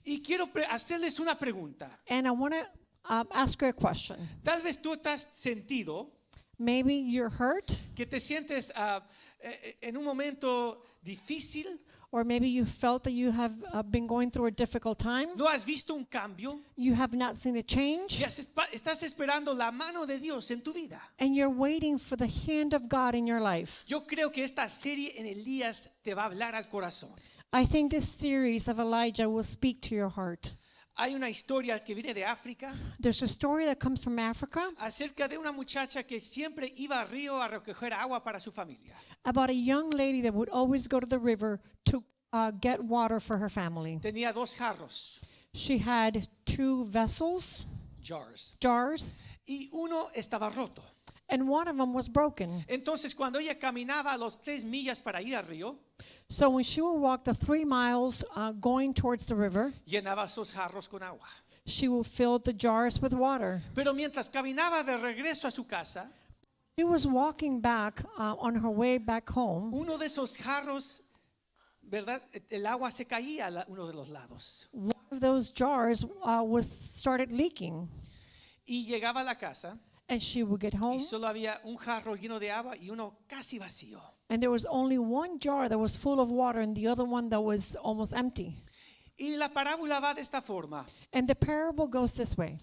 Y quiero hacerles una pregunta. And I want to ask you a question. Tal vez tú te has sentido Maybe you're hurt, que te sientes en un momento difícil. or maybe you felt that you have been going through a difficult time. No has visto un cambio. You have not seen a change, Y estás esperando la mano de Dios en tu vida. and you're waiting for the hand of God in your life. Yo creo que esta serie en Elías te va a hablar al corazón. I think this series of Elijah will speak to your heart. Hay una historia que viene de África There's a story that comes from Africa acerca de una muchacha que siempre iba al río a recoger agua para su familia. about a young lady that would always go to the river to get water for her family. Tenía 2 jarros, She had 2 vessels, jars, jars, y uno estaba roto. and one of them was broken. Entonces, cuando ella caminaba los 3 millas para ir al río, So when she would walk the 3 miles going towards the river, llenaba esos jarros con agua. she would fill the jars with water. Pero mientras caminaba de regreso a su casa, She was walking back on her way back home. uno de esos jarros, ¿verdad? El agua se caía a uno de los lados. One of those jars started leaking, Y llegaba a la casa and she would get home, y solo había un jarro lleno de agua y uno casi vacío. and there was only one jar that was full of water and the other one that was almost empty. Y la parábola va de esta forma. And the parable goes this way.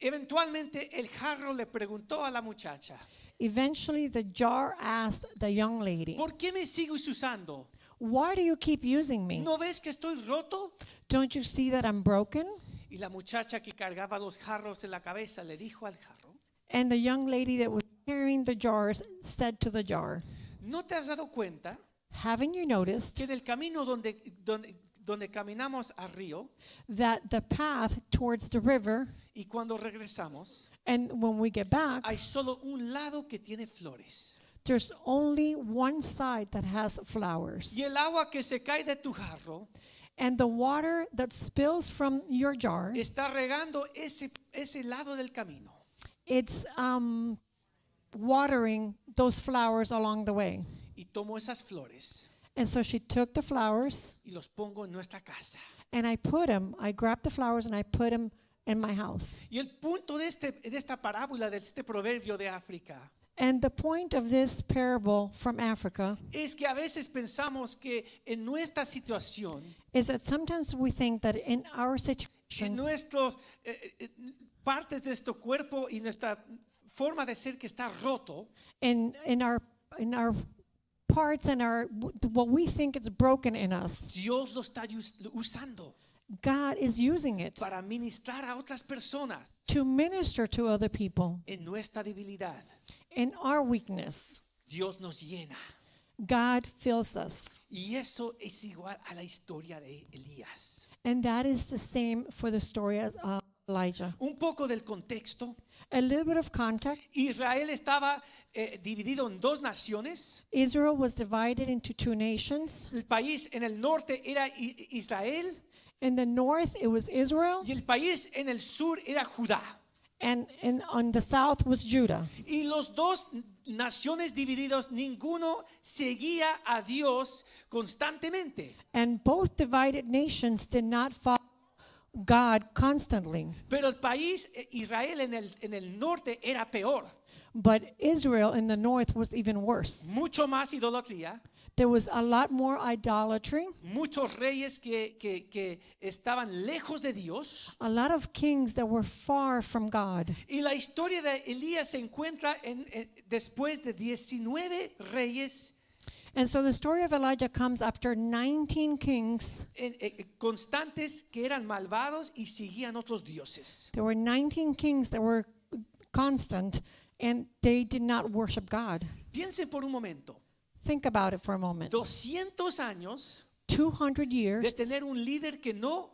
Eventualmente el jarro le preguntó a la muchacha, Eventually, the jar asked the young lady, ¿por qué me sigues usando? "Why do you keep using me? ¿No ves que estoy roto? Don't you see that I'm broken?" Y la muchacha que cargaba los jarros en la cabeza le dijo al jarro, And the young lady that was carrying the jars said to the jar, ¿no te has dado cuenta "Haven't you noticed que en el camino donde caminamos al río that the path towards the river, y cuando regresamos and when we get back, hay solo un lado que tiene flores? there's only one side that has flowers. Y el agua que se cae de tu jarro And the water that spills from your jar, está regando ese lado del camino. it's watering those flowers along the way." Y tomo esas flores And so she took the flowers, y los pongo en nuestra casa. and I grabbed the flowers and I put them in my house. Y el punto de esta parábola, de este proverbio de África, And the point of this parable from Africa es que a veces pensamos que en nuestra situación, is that sometimes we think that in our en situation, nuestras partes de nuestro cuerpo y nuestra forma de ser que está roto, in our parts and what we think is broken in us, Dios lo está usando God is using it para ministrar a otras personas to minister to other people. en nuestra debilidad. In our weakness, Dios nos llena. God fills us. Y eso es igual a la historia de Elías. And that is the same for the story of Elijah. Un poco del contexto. A little bit of context. Israel estaba dividido en 2 naciones. Israel was divided into 2 nations. El país en el norte era Israel In the north, it was Israel, y el país en el sur era Judá. and on the south was Judah. Y los 2 naciones divididos, ninguno seguía a Dios constantemente. And both divided nations did not follow God constantly. Pero el país Israel en el norte era peor. But Israel in the north was even worse. Mucho más idolatría. There was a lot more idolatry, Muchos reyes que estaban lejos de Dios. a lot of kings that were far from God. Y la historia de Elías se encuentra después de 19 reyes And so the story of Elijah comes after 19 kings. constantes que eran malvados y seguían otros dioses. There were 19 kings that were constant, and they did not worship God. Piensen por un momento. Think about it for a moment. 200 años 200 years de tener un líder que no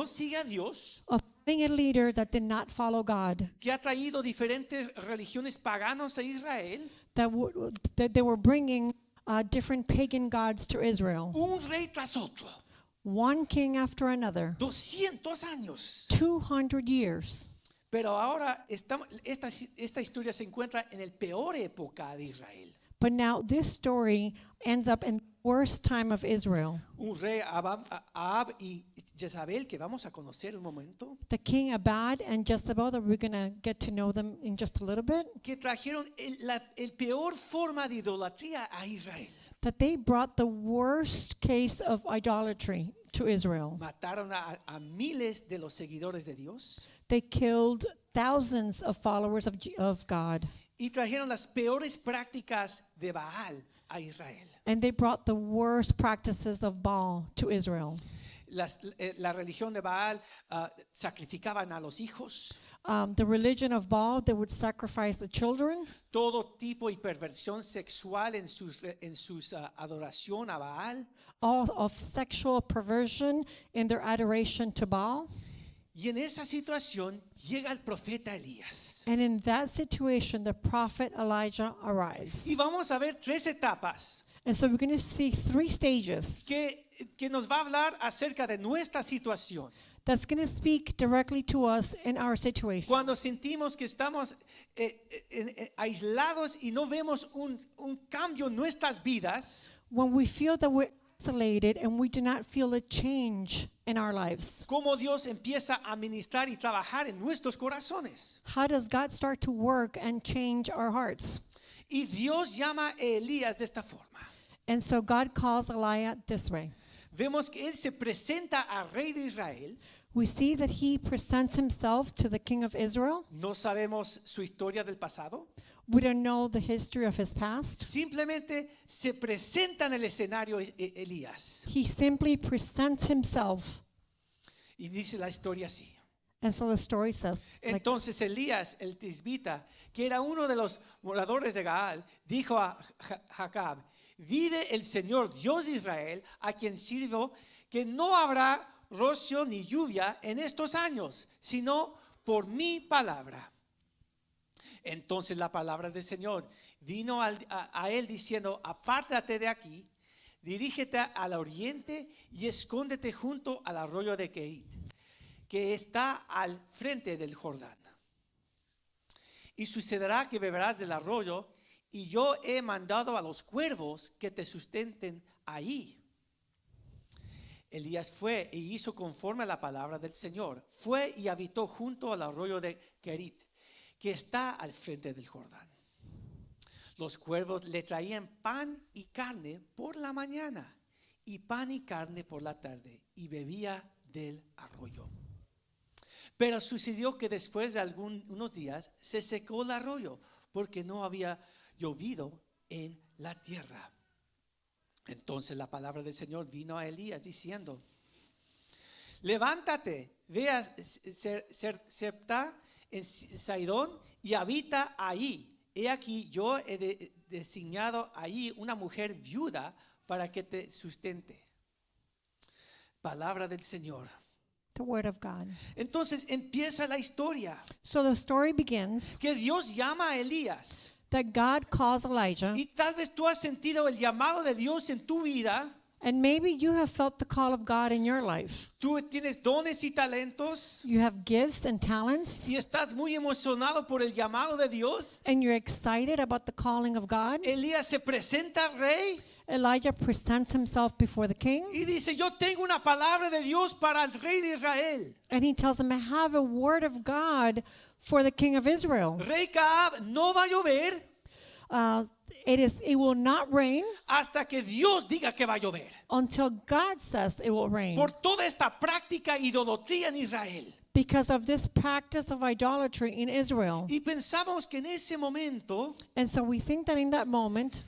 sigue a Dios, of having a leader that did not follow God, que ha traído diferentes religiones paganas a Israel. that they were bringing different pagan gods to Israel. Un rey tras otro. One king after another. 200 años. 200 years. Pero ahora esta historia se encuentra en el peor época de Israel. But now this story ends up in the worst time of Israel. Un rey Ahab y Jezabel, que vamos a conocer un momento, The king Abad and Jezebel, that we're going to get to know them in just a little bit, que trajeron el peor forma de idolatría a Israel. that they brought the worst case of idolatry to Israel. Mataron a miles de los seguidores de Dios They killed thousands of followers of God. y trajeron las peores prácticas de Baal a Israel. And they brought the worst practices of Baal to Israel. La religión de Baal sacrificaban a los hijos, The religion of Baal, they would sacrifice the children, todo tipo y perversión sexual en sus adoración a Baal. all of sexual perversion in their adoration to Baal. Y en esa situación llega el profeta Elías. And in that situation, the prophet Elijah arrives. Y vamos a ver tres etapas And so we're going to see three stages que nos va a hablar acerca de nuestra situación. that's going to speak directly to us in our situation. Cuando sentimos que estamos aislados y no vemos un cambio en nuestras vidas, When we feel that we're isolated and we do not feel a change in our lives. cómo Dios empieza a ministrar y trabajar en nuestros corazones. How does God start to work and change our hearts? Y Dios llama a Elías de esta forma. And so God calls Elijah this way. Vemos que él se presenta al rey de Israel. We see that he presents himself to the king of Israel. No sabemos su historia del pasado. We don't know the history of his past. Simplemente se presenta en el escenario Elías. He simply presents himself. Y dice la historia así. And so the story says, like, Entonces Elías, el tisbita, que era uno de los moradores de Gaal, dijo a Jacab: vive el Señor Dios de Israel, a quien sirvo, que no habrá rocío ni lluvia en estos años, sino por mi palabra. Entonces la palabra del Señor vino a él diciendo: apártate de aquí, dirígete al oriente y escóndete junto al arroyo de Kerit, que está al frente del Jordán. Y sucederá que beberás del arroyo, y yo he mandado a los cuervos que te sustenten ahí. Elías fue e hizo conforme a la palabra del Señor. Fue y habitó junto al arroyo de Kerit, que está al frente del Jordán. Los cuervos le traían pan y carne por la mañana, y pan y carne por la tarde, y bebía del arroyo. Pero sucedió que después de unos días se secó el arroyo, porque no había llovido en la tierra. Entonces la palabra del Señor vino a Elías diciendo: levántate, ve a Sarepta en Sidón y habita ahí. He aquí, yo he designado ahí una mujer viuda para que te sustente. Palabra del Señor. the word of God. Entonces empieza la historia So the story begins que Dios llama a Elías. that God calls Elijah, Y tal vez tú has sentido el llamado de Dios en tu vida. and maybe you have felt the call of God in your life. Tú tienes dones y talentos You have gifts and talents, y estás muy emocionado por el llamado de Dios. and you're excited about the calling of God. Elías se presenta al rey Elijah presents himself before the king, y dice: yo tengo una palabra de Dios para el rey de Israel. and he tells him, I have a word of God for the king of Israel. Rey Caab, no va a llover It will not rain hasta que Dios diga que va a llover. until God says it will rain. Por toda esta práctica idolatría en Israel. Because of this practice of idolatry in Israel. Y pensamos que en ese momento And so we think that in that moment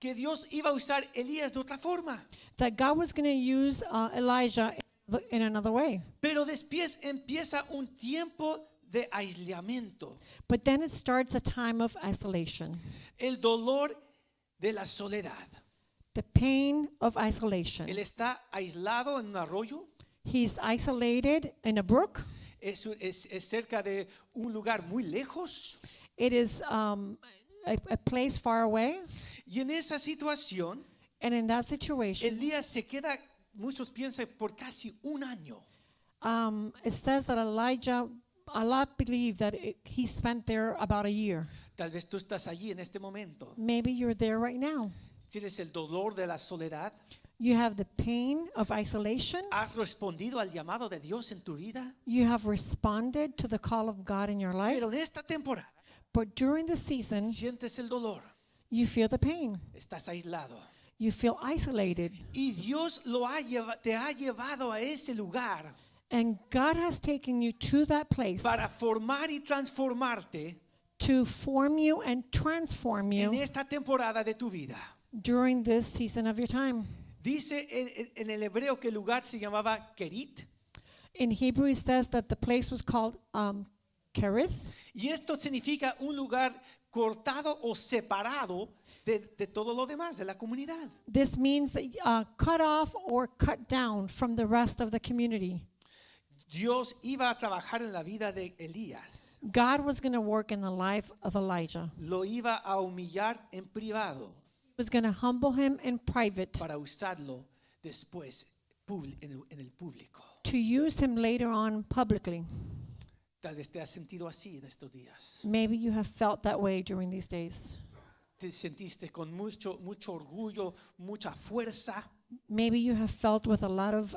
que Dios iba a usar Elías de otra forma. that God was going to use Elijah in another way. Pero después empieza un tiempo de aislamiento. But then it starts a time of isolation. El dolor de la soledad. The pain of isolation. Él está aislado en un arroyo. He's isolated in a brook. Es cerca de un lugar muy lejos. It is a place far away. Y en esa situación, And in that situation, Elías se queda, muchos piensan, por casi un año. it says that Elijah a lot believe that he spent there about a year. Tal vez tú estás allí en este momento. Maybe you're there right now. Tienes el dolor de la soledad. You have the pain of isolation. ¿Has respondido al llamado de Dios en tu vida? You have responded to the call of God in your life. Pero en esta temporada But during the season, sientes el dolor. you feel the pain. Estás aislado. You feel isolated. Y Dios te ha llevado a ese lugar And God has taken you to that place para formar y transformarte to form you and transform en you esta temporada de tu vida. during this season of your time. Dice en el hebreo que el lugar se llamaba Kerit. In Hebrew, it says that the place was called Kerith. Y esto significa un lugar cortado o separado de todo lo demás, de la comunidad. This means cut off or cut down from the rest of the community. Dios iba a trabajar en la vida de Elías. God was going to work in the life of Elijah. Lo iba a humillar en privado He was going to humble him in private para usarlo después en el público. to use him later on publicly. Tal vez te has sentido así en estos días. Maybe you have felt that way during these days. Te sentiste con mucho orgullo, mucha fuerza, Maybe you have felt with a lot of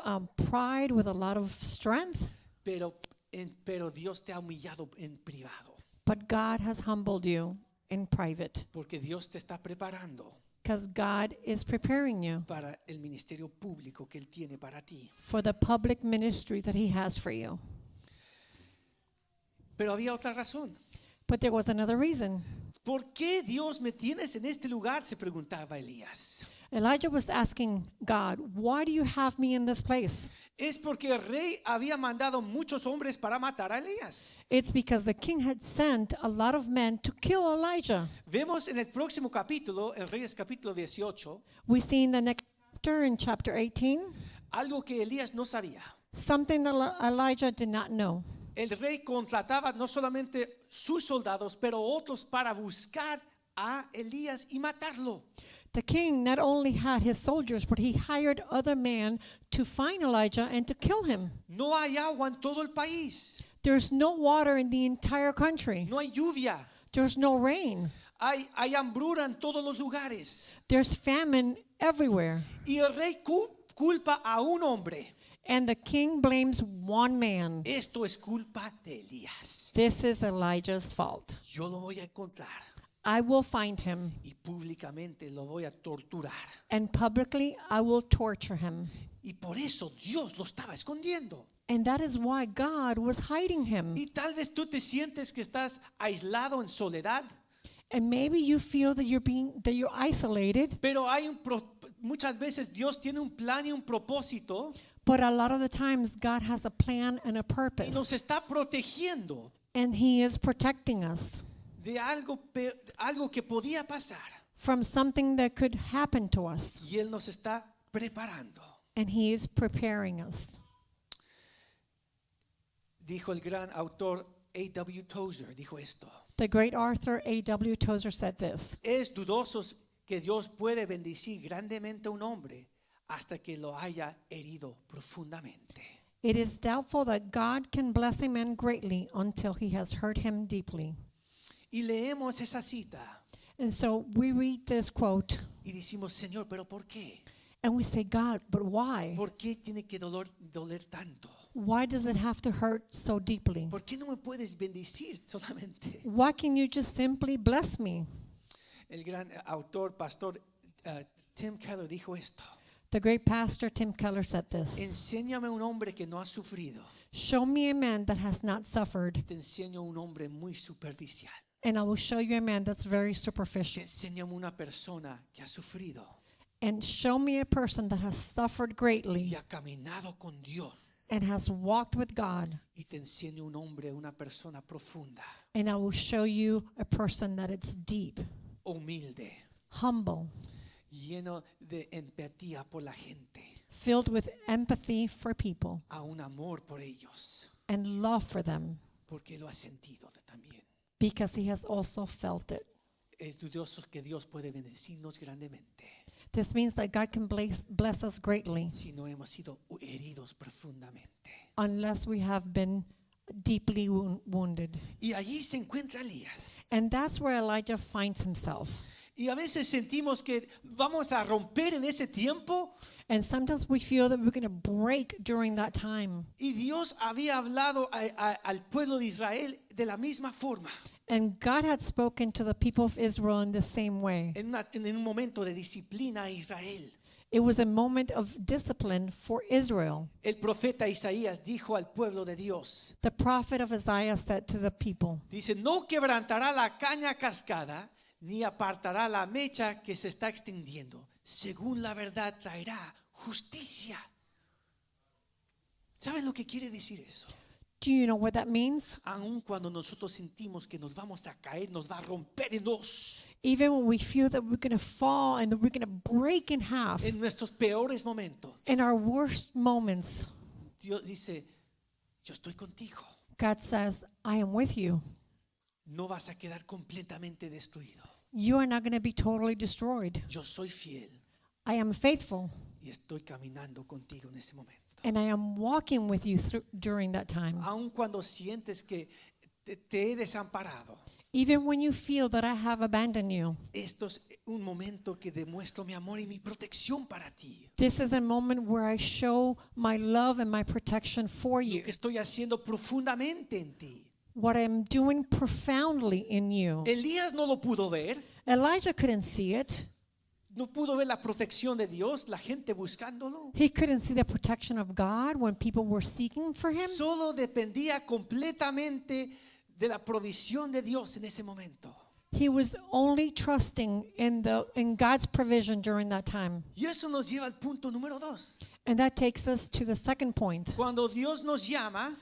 pride, with a lot of strength, pero Dios te ha humillado en privado. but God has humbled you in private Porque Dios te está preparando because God is preparing you para el ministerio público que Él tiene para ti. for the public ministry that He has for you. Pero había otra razón. But there was another reason. ¿Por qué Dios me tienes en este lugar? Se preguntaba Elías. Elijah was asking God, why do you have me in this place? Es porque el rey había mandado muchos hombres para matar a Elías. It's because the king had sent a lot of men to kill Elijah. Vemos en el próximo capítulo, en Reyes capítulo 18, We see in the next chapter, in chapter 18, algo que Elías no sabía. something that Elijah did not know. El rey contrataba no solamente sus soldados, pero otros para buscar a Elías y matarlo. The king not only had his soldiers, but he hired other men to find Elijah and to kill him. No hay agua en todo el país. There's no water in the entire country. No hay lluvia. There's no rain. Hay hambruna en todos los lugares. There's famine everywhere. Y el rey culpa a un hombre. And the king blames one man. Esto es culpa de Elías. This is Elijah's fault. Yo lo voy a encontrar I will find him, y públicamente lo voy a torturar. and publicly I will torture him. Y por eso Dios lo estaba escondiendo. And that is why God was hiding him. Y tal vez tú te sientes que estás aislado en soledad, And maybe you feel that you're isolated, pero muchas veces Dios tiene un plan y un propósito but a lot of the times God has a plan and a y purpose, nos está protegiendo and He is protecting us de algo que podía pasar. from something that could happen to us, Y Él nos está preparando. and He is preparing us. Dijo el gran autor A.W. Tozer, dijo esto. The great author A.W. Tozer said this: Es dudoso que Dios puede bendecir grandemente a un hombre hasta que lo haya herido profundamente. It is doubtful that God can bless a man greatly until he has hurt him deeply. Y leemos esa cita And so we read this quote y decimos, Señor, ¿pero por qué? and we say, God, but why? ¿Por qué tiene que doler tanto? Why does it have to hurt so deeply? ¿Por qué no me puedes bendecir solamente? Why can you just simply bless me? El gran autor, pastor Tim Keller dijo esto. The great pastor Tim Keller said this: Enséñame un hombre que no ha sufrido. show me a man that has not suffered, Te enseño un hombre muy superficial. and I will show you a man that's very Te superficial. enséñame una persona que ha sufrido And show me a person that has suffered greatly y ha caminado con Dios. and has walked with God. Y te enseño un hombre, una persona profunda, And I will show you a person that it's deep, humilde, humble, lleno de empatía por la gente, filled with empathy for people a un amor por ellos, and love for them, porque lo ha sentido también. because he has also felt it. Es dudoso que Dios puede bendecirnos grandemente This means that God can bless us greatly si no hemos sido heridos profundamente. unless we have been deeply wounded. Y allí se encuentra Elías. And that's where Elijah finds himself. Y a veces sentimos que vamos a romper en ese tiempo. And sometimes we feel that we're going to break during that time. Y Dios había hablado al pueblo de Israel de la misma forma. And God had spoken to the people of Israel in the same way. En un momento de disciplina a Israel. It was a moment of discipline for Israel. El profeta Isaías dijo al pueblo de Dios. The prophet of Isaiah said to the people, Dice, no quebrantará la caña cascada, ni apartará la mecha que se está extendiendo. Según la verdad traerá justicia. ¿Sabes lo que quiere decir eso? do you know what that means? Aun cuando nosotros sentimos que nos vamos a caer, nos va a romper en dos. Even when we feel that we're going to fall and that we're going to break in half, En nuestros peores momentos, in our worst moments, Dios dice, yo estoy contigo. God says, I am with you. No vas a quedar completamente destruido. You are not going to be totally destroyed. Yo soy fiel I am faithful, y estoy caminando contigo en ese momento. and I am walking with you during that time. Aun cuando sientes que te he desamparado, Even when you feel that I have abandoned you, esto es un momento que demuestro mi amor y mi protección para ti. this is a moment where I show my love and my protection for Lo you. que estoy haciendo profundamente en ti. What I'm doing profoundly in you. Elías no lo pudo ver. Elijah couldn't see it. No pudo ver la protección de Dios, la gente buscándolo. He couldn't see the protection of God when people were seeking for him. Solo dependía completamente de la provisión de Dios en ese momento. He was only trusting in God's provision during that time. Y eso nos lleva al punto número 2. And that takes us to the second point. Cuando Dios nos llama,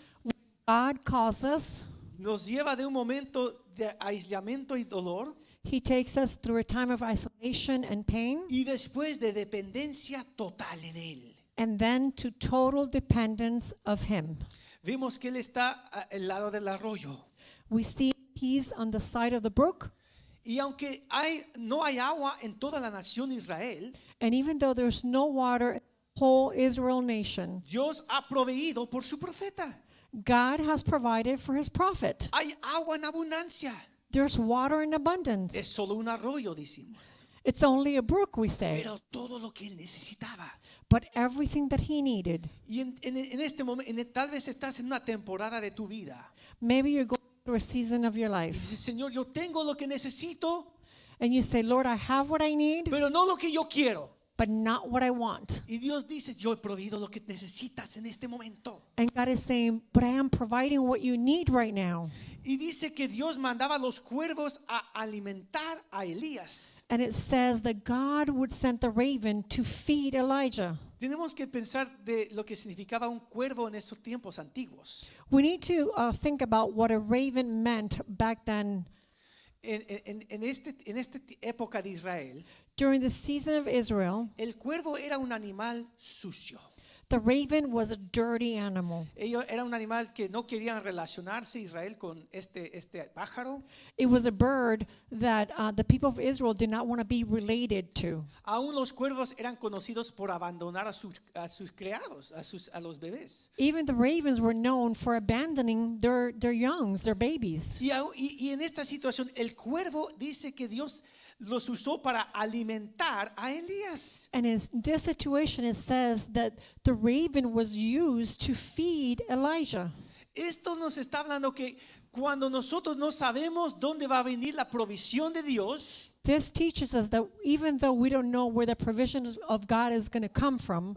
God calls us. nos lleva de un momento de aislamiento y dolor He takes us through a time of isolation and pain, y después de dependencia total en Él. and then to total dependence of Him. Vemos que Él está al lado del arroyo. We see He's on the side of the brook, Y aunque no hay agua en toda la nación de Israel, and even though there's no water in the whole Israel nation, Dios ha proveído por su profeta. God has provided for His prophet. Hay agua en abundancia. There's water in abundance. Es solo un arroyo, decimos. It's only a brook, we say, Pero todo lo que Él necesitaba. but everything that he needed. Y en este momento, tal vez estás en una temporada de tu vida. Maybe you're going through a season of your Y life, dices, Señor, yo tengo lo que necesito, and you say, Lord, I have what I need, pero no lo que yo quiero. but not what I want. Y Dios dice, yo he proveído lo que necesitas en este momento. And God is saying, but I am providing what you need right now. Y dice que Dios mandaba a los cuervos a alimentar a Elías. And it says that God would send the raven to feed Elijah. Tenemos que pensar de lo que significaba un cuervo en esos tiempos antiguos. We need to think about what a raven meant back then. En esta época de Israel, During the season of Israel, el cuervo era un animal sucio. the raven was a dirty animal. Era un animal que no querían relacionarse Israel con este pájaro. It was a bird that the people of Israel did not want to be related to. Aún los cuervos eran conocidos por abandonar a sus criados, a los bebés. Even the ravens were known for abandoning their youngs, their babies. Y en esta situación, el cuervo dice que Dios los usó para alimentar a Elías. And in this situation, it says that the raven was used to feed Elijah. Esto nos está hablando que cuando nosotros no sabemos dónde va a venir la provisión de Dios, This teaches us that even though we don't know where the provision of God is going to come from,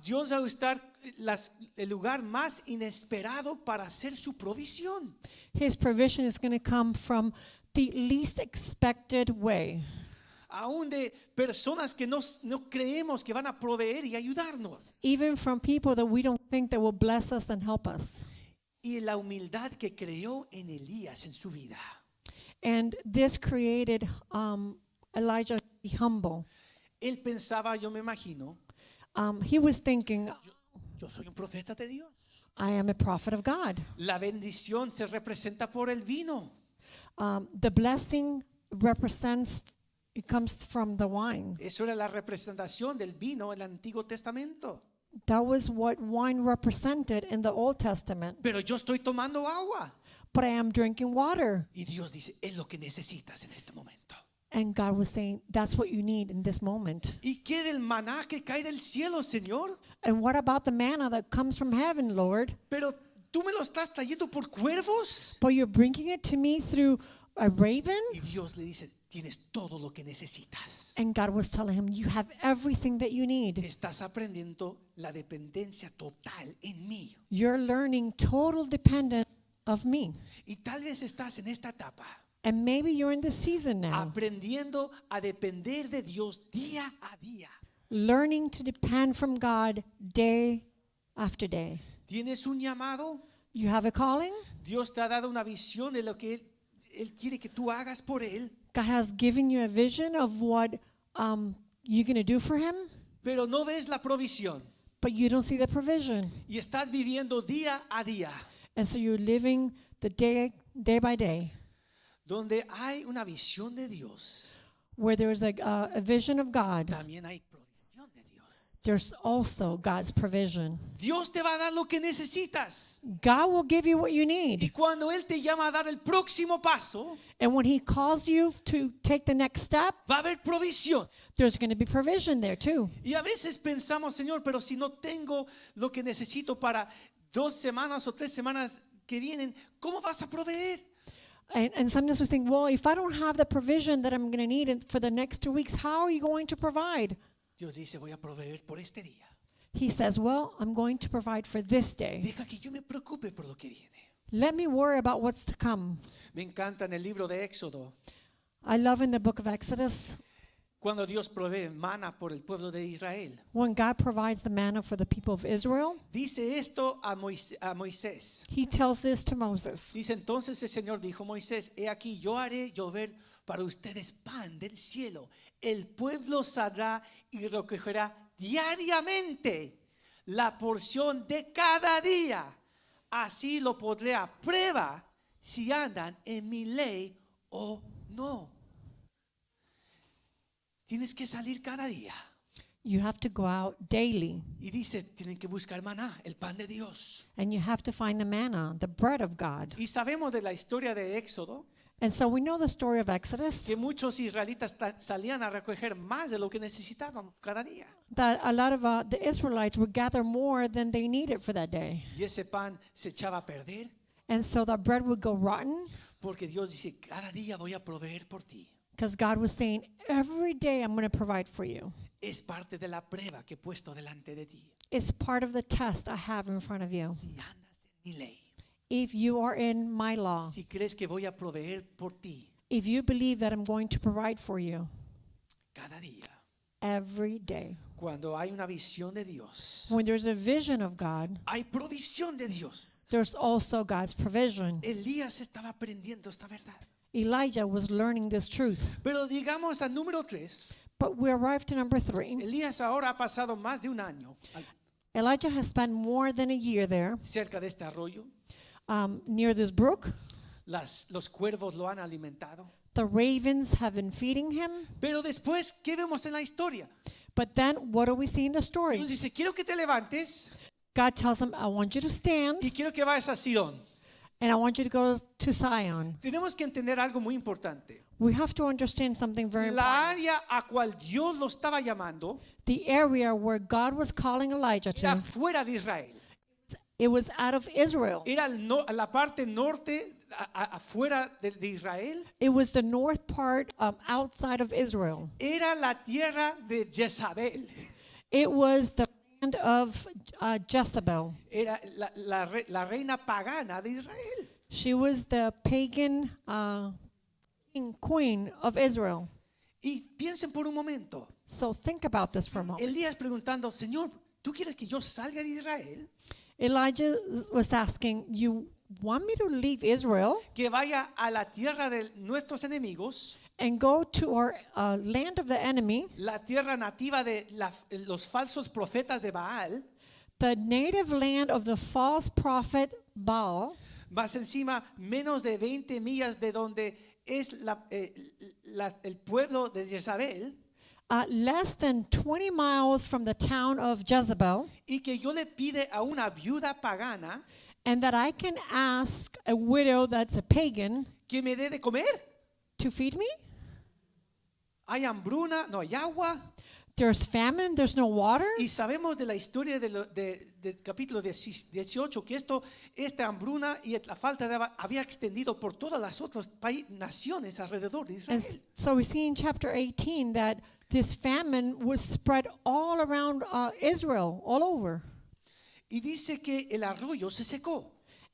Dios va a usar el lugar más inesperado para hacer su provisión. His provision is going to come from the least expected way. Aún de personas que no creemos que van a proveer y ayudarnos. Even from people that we don't think that will bless us and help us. Y la humildad que creó en Elías en su vida. And this created Elijah to be humble. Él pensaba, yo me imagino, He was thinking, yo soy un profeta de Dios. I am a prophet of God. La bendición se representa por el vino. The blessing it comes from the wine. Eso era la representación del vino en el Antiguo Testamento. That was what wine represented in the Old Testament. Pero yo estoy tomando agua. But I am drinking water. Y Dios dice, es lo que necesitas en este momento. And God was saying, that's what you need in this moment. ¿Y qué del maná que cae del cielo, Señor? And what about the manna that comes from heaven, Lord? Pero tú me lo estás trayendo por cuervos. But you're bringing it to me through a raven? Y Dios le dice, tienes todo lo que necesitas. And God was telling him, you have everything that you need. Estás aprendiendo la dependencia total en mí. You're learning total dependence of me. Y tal vez estás en esta etapa And maybe you're in this season now, aprendiendo a depender de Dios día a día. learning to depend from God day after day. ¿Tienes un llamado? You have a calling. Dios te ha dado una visión de lo que Él quiere que tú hagas por Él. God has given you a vision of what you're going to do for him, Pero no ves la provisión. but you don't see the provision. Y estás viviendo día a día. And so you're living the day by day, Donde hay una visión de Dios, where there's a vision of God. también hay provisión de Dios. There's also God's provision. Dios te va a dar lo que necesitas. God will give you what you Y need. cuando Él te llama a dar el próximo paso, And when he calls you to take the next step, va a haber provisión. there's going to be provision there too. Y a veces pensamos, Señor, pero si no tengo lo que necesito para 2 semanas o 3 semanas que vienen, ¿cómo vas a proveer? And sometimes we think, well, if I don't have the provision that I'm going to need for the next 2 weeks, how are you going to provide? Dios dice, voy a proveer por este día. He says, well, I'm going to provide for this day. Deja que yo me preocupe por lo que viene. Let me worry about what's to come. Me encanta en el libro de Éxodo, I love in the book of Exodus cuando Dios provee maná por el pueblo de Israel. when God provides the manna for the people of Israel. Dice esto a Moisés. He tells this to Moses. Dice, entonces el Señor dijo a Moisés, he aquí yo haré llover para ustedes pan del cielo. El pueblo saldrá y recogerá diariamente la porción de cada día. Así lo pondré a prueba si andan en mi ley o no. Tienes que salir cada día. You have to go out daily Y dice, tienen que buscar maná, el pan de Dios. and you have to find the manna, the bread of God. Y sabemos de la historia de Éxodo And so we know the story of Exodus, que muchos israelitas salían a recoger más de lo que necesitaban cada día. that a lot of the Israelites would gather more than they needed for that day. Y ese pan se echaba a perder And so that bread would go rotten porque Dios dice, cada día voy a proveer por ti. because God was saying, every day I'm going to provide for you. Es parte de la prueba que he puesto delante de ti. It's part of the test I have in front of you. Si andas en mi ley, If you are in my law, si crees que voy a proveer por ti if you believe that I'm going to provide for you cada día, every day. cuando hay una visión de Dios, When there's a vision of God, hay provisión de Dios. there's also God's provision. Elías estaba aprendiendo esta verdad. Elijah was learning this truth. Pero digamos al número 3, But we arrived to number 3. Elías ahora ha pasado más de un año Elijah has spent more than a year there, cerca de este arroyo. near this brook. Los cuervos lo han alimentado. The ravens have been feeding him. Pero después, ¿qué vemos en la historia? But then what do we see in the story? Dios dice, quiero que te levantes God tells him, I want you to stand y quiero que vayas a Sidón. and I want you to go to Zion. Tenemos que entender algo muy importante. We have to understand something very important. La área a cual Dios lo estaba llamando The area where God was calling Elijah era to, fuera de Israel. it was out of Israel. Era la parte norte afuera de Israel. It was the north part outside of Israel. Era la tierra de Jezabel. It was the land of Jezebel. Era la reina pagana de Israel. She was the pagan queen of Israel. Y piensen por un momento. So think about this for a moment. Elías preguntando, Señor, ¿tú quieres que yo salga de Israel? Elijah was asking, you want me to leave Israel Que vaya a la tierra de nuestros enemigos, and go to our land of the enemy, la tierra nativa de los falsos profetas de Baal, the native land of the false prophet Baal, más encima menos de 20 millas de donde es el pueblo de Jezabel, less than 20 miles from the town of Jezebel, y que yo le pide a una viuda pagana and that I can ask a widow that's a pagan que me dé de comer. to feed me? Hay hambruna, no hay agua. There's famine, there's no water. Y sabemos de la historia del capítulo 18 que esta hambruna y la falta de agua había extendido por todas las otras naciones alrededor de And Israel. so we see in chapter 18 that this famine was spread all around Israel, all over. Y dice que el arroyo se secó.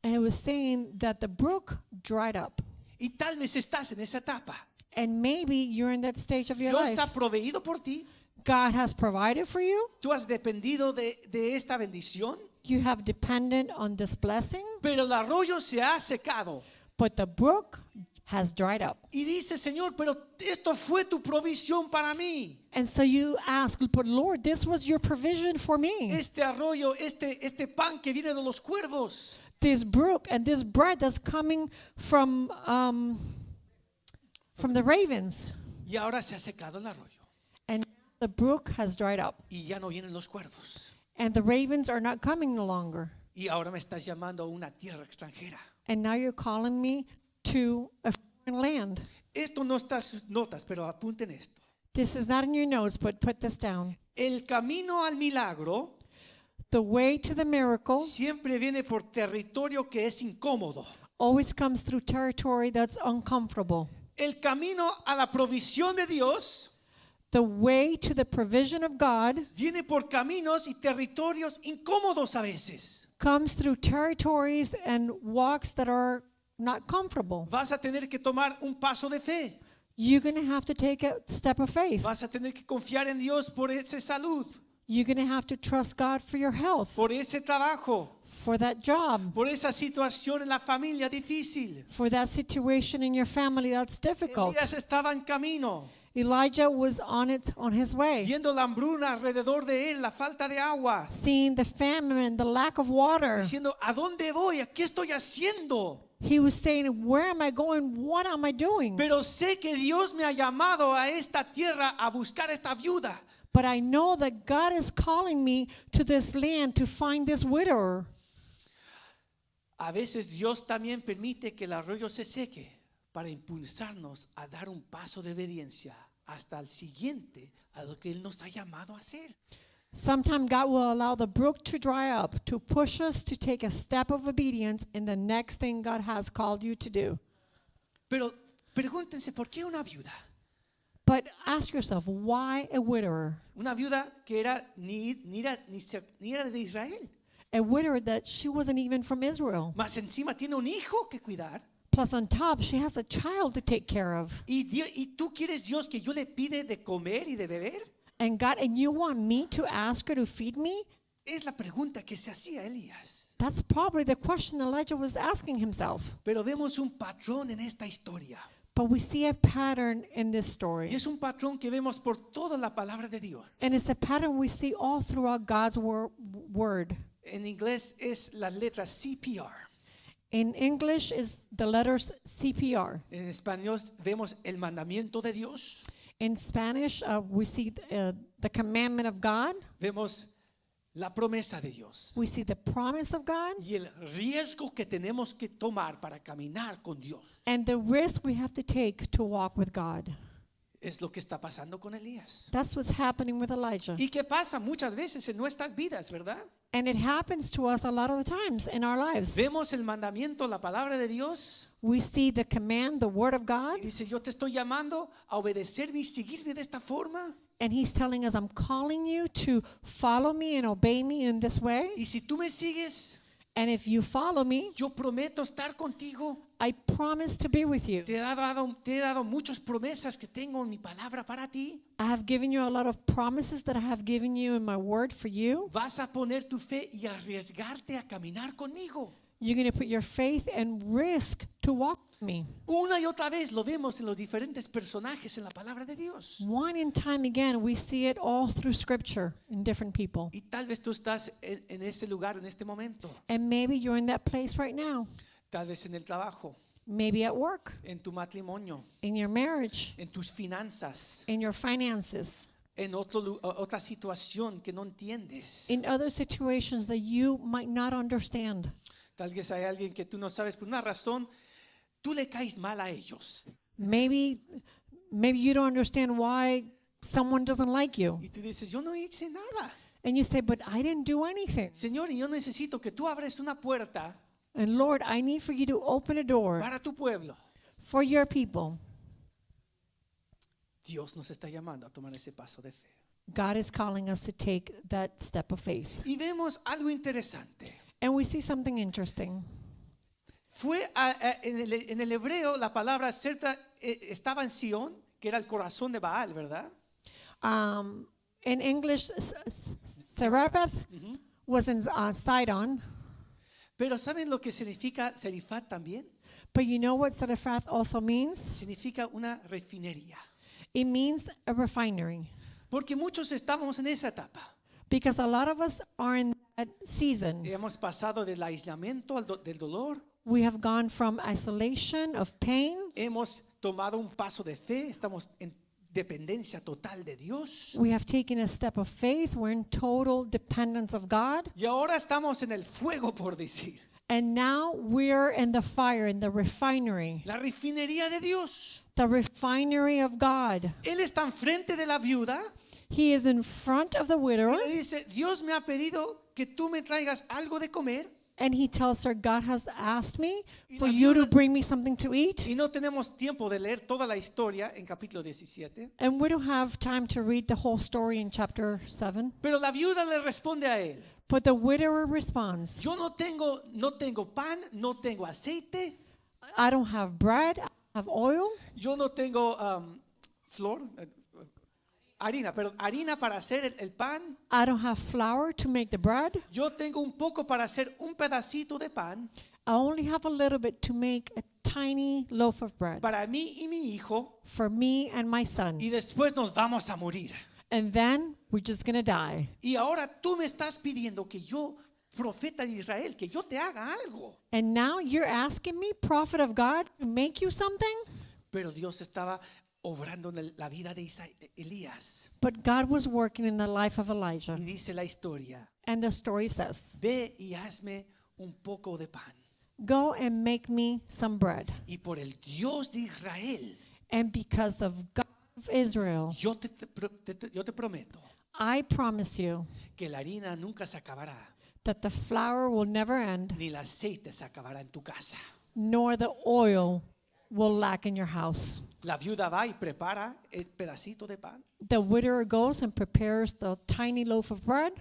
And it was saying that the brook dried up. Y tal vez estás en esa etapa. And maybe you're in that stage of your Dios life. ha proveído por ti. God has provided for you. Tú has dependido de esta bendición. You have depended on this blessing, Pero el arroyo se ha secado. but the brook has dried up. Y dice, Señor, pero esto fue tu provisión para mí. And so you ask, but Lord, this was your provision for me. Este arroyo, este pan que viene de los cuervos. This brook and this bread that's coming from the ravens. Y ahora se ha secado el arroyo. And the brook has dried up. Y ya no vienen los cuervos. And the ravens are not coming no longer. Y ahora me estás llamando a una tierra extranjera. And now you're calling me to a foreign land. Esto no está en sus notas, pero apunten esto. This is not in your notes, but put this down. El camino al milagro The way to the miracle siempre viene por territorio que es incómodo. always comes through territory that's uncomfortable. El camino a la provisión de Dios The way to the provision of God viene por caminos y territorios incómodos a veces. comes through territories and walks that are not comfortable. Vas a tener que tomar un paso de fe. You're going to have to take a step of faith. Vas a tener que confiar en Dios por esa salud, You're going to have to trust God for your health, por ese trabajo, for that job, por esa situación en la familia difícil. for that situation in your family that's difficult. Elías estaba en camino, Elijah was on his way, viendo la hambruna alrededor de él, la falta de agua, seeing the famine, the lack of water. diciendo, ¿a dónde voy? ¿Qué estoy haciendo? He was saying, where am I going? What am I doing? Pero sé que Dios me ha llamado a esta tierra a buscar a esta viuda. But I know that God is calling me to this land to find this widower. A veces Dios también permite que el arroyo se seque para impulsarnos a dar un paso de obediencia hasta el siguiente a lo que Él nos ha llamado a hacer. Sometimes God will allow the brook to dry up to push us to take a step of obedience in the next thing God has called you to do. Pero pregúntense, ¿por qué una viuda? But ask yourself, why a widower? Una viuda que era ni era de Israel. A widower that she wasn't even from Israel. Más encima tiene un hijo que cuidar. Plus on top, she has a child to take care of. Y tú quieres, Dios, que yo le pide de comer y de beber. And God, and you want me to ask her to feed me? Es la pregunta que se hacía Elías. That's probably the question Elijah was asking himself. Pero vemos un patrón en esta historia. But we see a pattern in this story. Y es un patrón que vemos por toda la palabra de Dios. And it's a pattern we see all throughout God's word. En inglés es las letras CPR. In English is the letters CPR. En español vemos el mandamiento de Dios. In Spanish, we see the commandment of God. Vemos la promesa de Dios. We see the promise of God Y el riesgo que tenemos que tomar para caminar con Dios. and the risk we have to take to walk with God. Es lo que está pasando con Elías. That's what's happening with Elijah. Y que pasa muchas veces en nuestras vidas, ¿verdad? And it happens to us a lot of the times in our lives. Vemos el mandamiento, la palabra de Dios. We see the command, the word of God, Y dice, yo te estoy llamando a obedecerme y seguirme de esta forma. and he's telling us, I'm calling you to follow me and obey me in this way. Y si tú me sigues, And if you follow me, yo prometo estar contigo. I promise to be with you. Te he dado muchas promesas que tengo en mi palabra para ti. I have given you a lot of promises that I have given you in my word for you. Vas a poner tu fe y arriesgarte a caminar conmigo. You're going to put your faith and risk to walk with me. Una y otra vez lo vemos en los diferentes personajes en la palabra de Dios. One and time again, we see it all through scripture in different people. Y tal vez tú estás en ese lugar en este momento. And maybe you're in that place right now. Tal vez en el trabajo, Maybe at work, en tu matrimonio, in your marriage, en tus finanzas, in your finances, en otra situación que no entiendes. in other situations that you might not understand. Tal vez hay alguien que tú no sabes por una razón, tú le caes mal a ellos. Maybe you don't understand why someone doesn't like you. Y tú dices, yo no hice nada. And you say, but I didn't do anything. Señor, y yo necesito que tú abres una puerta And Lord, I need for you to open a door para tu pueblo. for your people. Dios nos está llamando a tomar ese paso de fe. God is calling us to take that step of faith. Y vemos algo interesante. And we see something interesting. En el hebreo la palabra estaba en Sion, que era el corazón de Baal, ¿verdad? In English, Serapeth was in Sidon. Pero ¿saben lo que significa Serifat también? But you know what Zarephath also means? Significa una refinería. It means a refinery. Porque muchos estamos en esa etapa. Because a lot of us are in that season. Hemos pasado del aislamiento del dolor. We have gone from isolation of pain. Hemos tomado un paso de fe. Estamos en dependencia total de Dios. We have taken a step of faith. We're in total dependence of God. Y ahora estamos en el fuego, por decir. And now we're in the fire, in the refinery. La refinería de Dios. The refinery of God. Él está enfrente de la viuda. He is in front of the widower. Y le dice, Dios me ha pedido que tú me traigas algo de comer. And he tells her, God has asked me Y for la you to viuda- bring me something to eat. Y no tenemos tiempo de leer toda la historia en capítulo 17. And we don't have time to read the whole story in chapter 7. Pero la viuda le responde a él. But the widower responds, Yo no tengo pan, no tengo aceite, I don't have bread, I don't have oil, yo no tengo harina para hacer el pan. I don't have flour to make the bread. Yo tengo un poco para hacer un pedacito de pan I only have a little bit to make a tiny loaf of bread para mí y mi hijo for me and my son. y después nos vamos a morir. And then we're just going to die. Y ahora tú me estás pidiendo que yo, profeta de Israel, que yo te haga algo. And now you're asking me, prophet of God, to make you something? Pero Dios estaba obrando en la vida de Elías. But God was working in the life of Elijah. Y dice la historia, And the story says, ve y hazme un poco de pan. go and make me some bread. Y por el Dios de Israel, And because of God of Israel, yo te prometo I promise you que la harina nunca se acabará, that the flour will never end, ni el aceite se acabará en tu casa. nor the oil will lack in your house. La viuda va y prepara el pedacito de pan. The widower goes and prepares the tiny loaf of bread.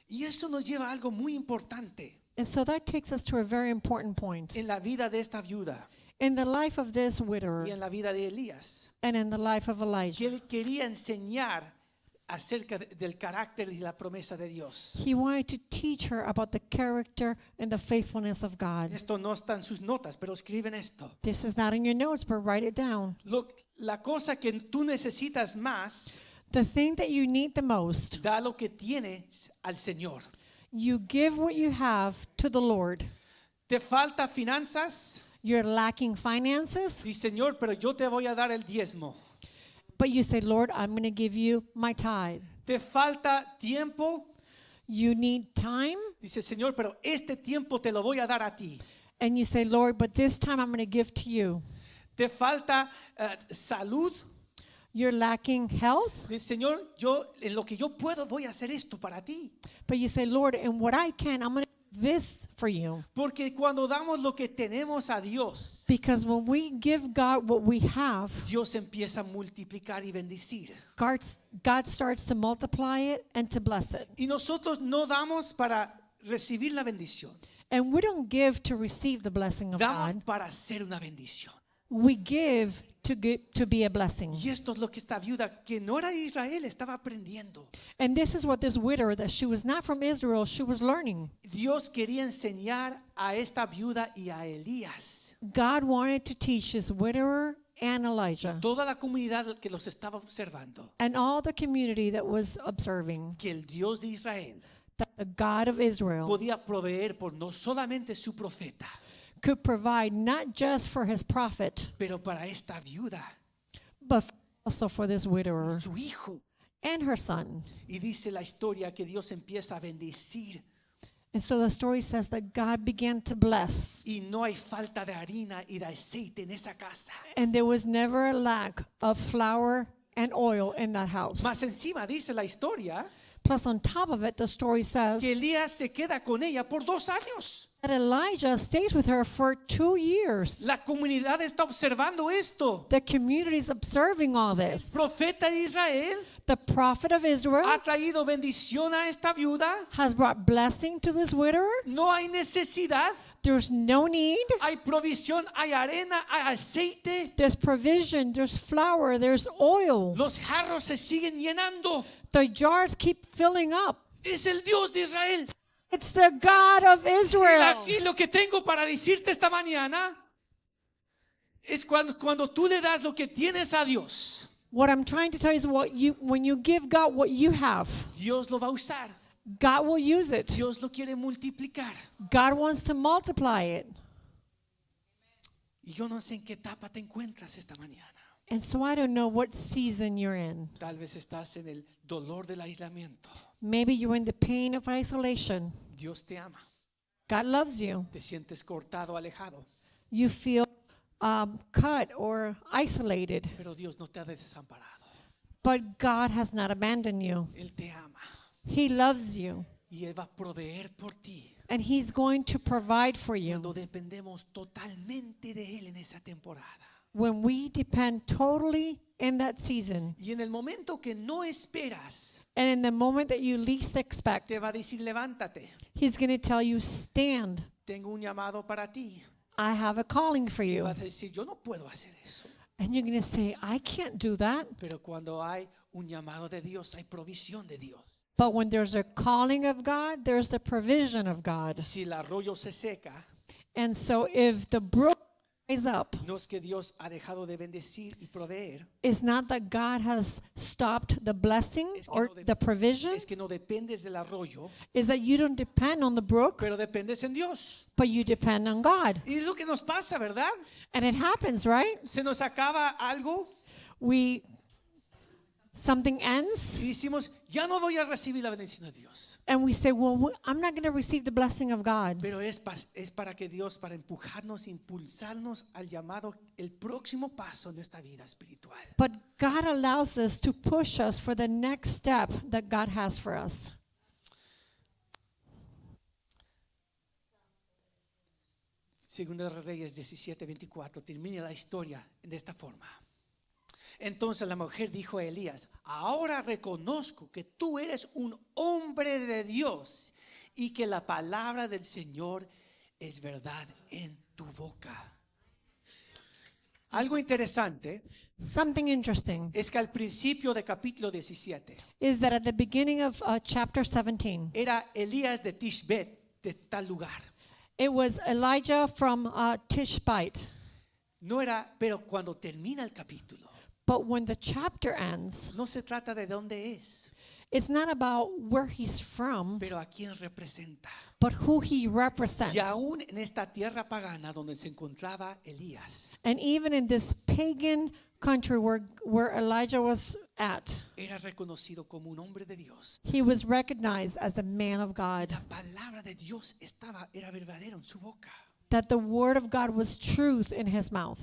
Y eso nos lleva a algo muy importante And so that takes us to a very important point. en la vida de esta viuda In the life of this widower y en la vida de Elías, and in the life of que Elijah, él quería enseñar acerca del carácter y la promesa de Dios. he wanted to teach her about the character and the faithfulness of God. Esto no está en sus notas, pero escriben esto. This is not in your notes, but write it down. La cosa que tú necesitas más, The thing that you need the most, da lo que tienes al Señor. you give what you have to the Lord. ¿Te falta finanzas? You're lacking finances, Sí, Señor, pero yo te voy a dar el diezmo. but you say, Lord, I'm going to give you my tithe. ¿Te falta tiempo? You need time, Dice, Señor, pero este tiempo te lo voy a dar a ti. and you say, Lord, but this time I'm going to give to you. ¿Te falta salud? You're lacking health, Dice, Señor, yo en lo que yo puedo voy a hacer esto para ti. but you say, Lord, in what I can, I'm going to do this for you. Porque cuando damos lo que tenemos a Dios, Because when we give God what we have, Dios empieza a multiplicar y bendecir. God starts to multiply it and to bless it. Y nosotros no damos para recibir la bendición. And we don't give to receive the blessing of Damos God. para hacer una bendición. We give to be a blessing. Y esto es lo que esta viuda, que no era de Israel, estaba aprendiendo. And this is what this widower, that she was not from Israel, she was learning. Dios quería enseñar a esta viuda y a Elías, God wanted to teach this widower and Elijah toda la comunidad que los estaba observando, and all the community that was observing que el Dios de Israel that the God of Israel podía proveer por no solamente su profeta, could provide not just for his prophet, pero para esta viuda, but also for this widower, su hijo. and her son. Y dice la historia que Dios empieza a bendecir And so the story says that God began to bless, y no hay falta de harina y de aceite en esa casa. and there was never a lack of flour and oil in that house. Más encima dice la historia Plus, on top of it, the story says que Elías se queda con ella por 2 años. that Elijah stays with her for 2 years. La comunidad está observando esto. The community is observing all this. Profeta de Israel The prophet of Israel ha traído bendición a esta viuda. has brought blessing to this widower. No hay necesidad. There's no need. Hay provisión, hay arena, hay aceite. There's provision, there's flour, there's oil. Los jarros se siguen llenando. The jars keep filling up. Es el Dios de Israel. It's the God of Y Israel. aquí lo que tengo para decirte esta mañana es cuando tú le das lo que tienes a Dios, What I'm trying to tell you is when you give God what you have, Dios lo va a usar. God will use it. Dios lo quiere multiplicar. God wants to multiply it. Y yo no sé en qué etapa te encuentras esta mañana. And so I don't know what season you're in. Tal vez estás en el dolor del aislamiento. Maybe you're in the pain of isolation. Dios te ama. God loves you. Te sientes cortado, alejado. You feel cut or isolated. Pero Dios no te ha desamparado. But God has not abandoned you. Él te ama. He loves you. Y Él va a proveer por ti. And He's going to provide for you. Cuando dependemos totalmente de Él en esa temporada. When we depend totally in that season, Y en el momento que no esperas, and in the moment that you least expect, te va a decir levántate. He's going to tell you, stand. Tengo un llamado para ti. I have a calling for Y you. vas a decir yo no puedo hacer eso. And you're going to say, I can't do that. Pero cuando hay un llamado de Dios, hay provisión de Dios. But when there's a calling of God, there's the provision of God. Si el arroyo se seca, And so if the brook dries up, no es que Dios ha dejado de bendecir y proveer. it's not that God has stopped the blessing Es que or no de- the provision. Es que no dependes del arroyo, Is that you don't depend on the brook, pero dependes en Dios. but you depend on God. Y es lo que nos pasa, ¿verdad? And it happens, right? Se nos acaba algo Something ends y decimos, ya no voy a recibir la bendición de Dios. and we say, well, I'm not going to receive the blessing of God. Pero es para que Dios, para empujarnos, impulsarnos al llamado, el próximo paso en nuestra vida espiritual. But God allows us to push us for the next step that God has for us. Segunda de Reyes 17:24 termina la historia de esta forma. Entonces la mujer dijo a Elías, ahora reconozco que tú eres un hombre de Dios y que la palabra del Señor es verdad en tu boca. Algo interesante Something interesting es que al principio de capítulo 17 is that at the beginning of chapter 17, era Elías de Tishbet, de tal lugar. it was Elijah from Tishbite. No era, pero cuando termina el capítulo, But when the chapter ends, no se trata de dónde es, it's not about where he's from, pero a quién representa. but who he represents. Y aún en esta tierra pagana donde se encontraba Elías, And even in this pagan country where Elijah was at, era reconocido como un hombre de Dios. he was recognized as the man of God, La palabra de Dios era verdadera en su boca. that the word of God was truth in his mouth.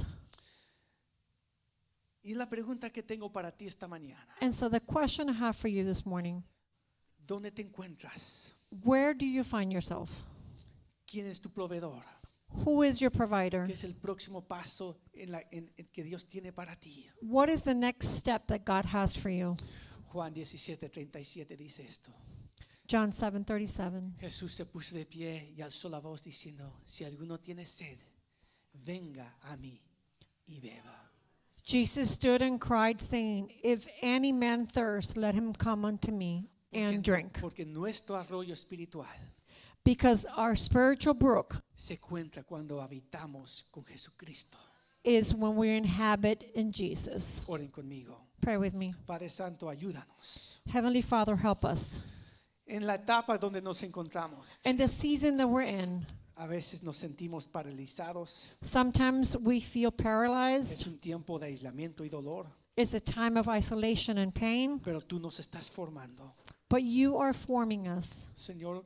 Y la pregunta que tengo para ti esta mañana, And so the question I have for you this morning, ¿dónde te encuentras? where do you find yourself? ¿Quién es tu proveedor? Who is your provider? ¿Qué es el próximo paso en que Dios tiene para ti? What is the next step that God has for you? Juan 17:37 dice esto. John 7:37. Jesús se puso de pie y alzó la voz diciendo, si alguno tiene sed, venga a mí y beba. Jesus stood and cried, saying, if any man thirst, let him come unto me and drink. Porque nuestro arroyo espiritual Because our spiritual brook se encuentra cuando habitamos con Jesucristo. is when we inhabit in Jesus. Oren conmigo. Pray with me. Padre Santo, ayúdanos. Heavenly Father, help us. En la etapa donde nos encontramos, In the season that we're in, a veces nos sentimos paralizados. sometimes we feel Es paralyzed. un tiempo de aislamiento y dolor. is a time of isolation and pain, pero tú nos estás formando. but you are forming us. Señor,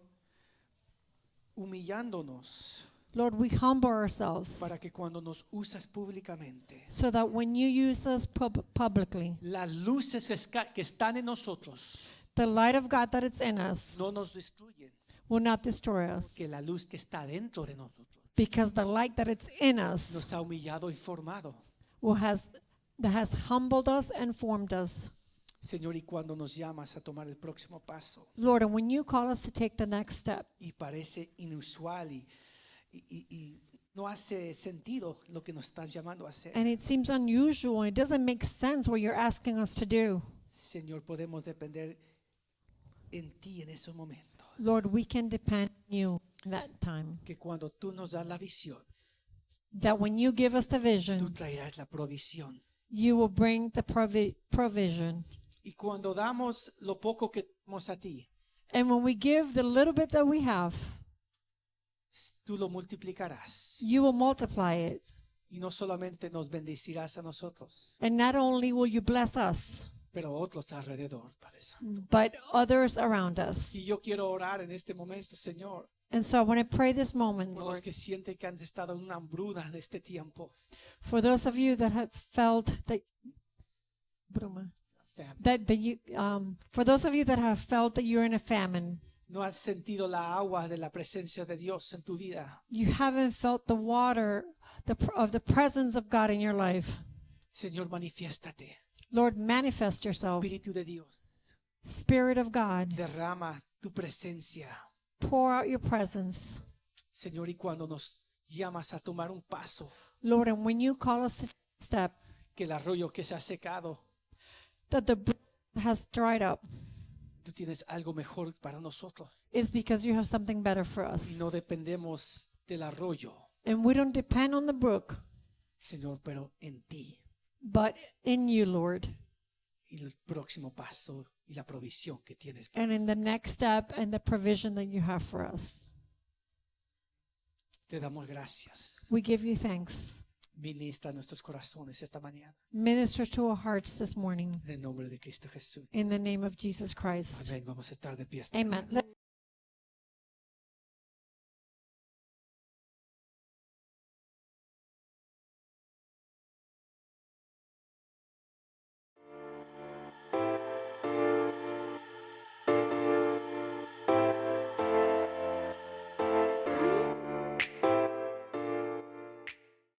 humillándonos Lord, we humble ourselves para que cuando nos usas públicamente, so that when you use us publicly, las luces que están en nosotros the light of God that is in us no nos destruyen, will not destroy us, que la luz que está dentro de nosotros because the light that is in us nos ha humillado y formado. that has humbled us and formed us. Señor, y cuando nos llamas a tomar el próximo paso Lord, and when you call us to take the next step, y parece inusual y no hace sentido lo que nos estás llamando a hacer, and it seems unusual, it doesn't make sense what you're asking us to do, Señor, podemos depender en ti en ese momento. Lord, we can depend on you in that time. Que cuando tú nos das la visión, That when you give us the tú vision, traerás la provisión. you will bring the provision. Y cuando damos lo poco que tenemos a ti, And when we give the little bit that we have, tú lo multiplicarás. you will multiply it. Y no solamente nos bendecirás a nosotros, And not only will you bless us, pero a otros alrededor, Padre Santo. but others around us. Y yo quiero orar en este momento, Señor, And so I want to pray this moment, por Lord, los que sienten que han estado en una hambruna en este tiempo. for those of you that have felt that, Famine. for those of you that have felt that you're in a famine, No has sentido la agua de la presencia de Dios en tu vida. you haven't felt the water of the presence of God in your life. Señor, manifiéstate. Lord, manifest yourself. Espíritu de Dios, Spirit of God, derrama tu presencia. pour out your presence. Señor, y cuando nos llamas a tomar un paso, Lord, and when you call us to step, que el arroyo que se ha secado, that the brook has dried up, tú tienes algo mejor para nosotros. is because you have something better for Y us. no dependemos del arroyo, And we don't depend on the brook, Señor, pero en ti. but in you, Lord. Y el próximo paso y la provisión que tienes. And in the next step and the provision that you have for us. Te damos gracias. We give you thanks. Ministra nuestros corazones esta mañana. Minister to our hearts this morning. En el nombre de Cristo Jesús. In the name of Jesus Christ. Amén. Vamos a estar de pie. esta Amen. mañana.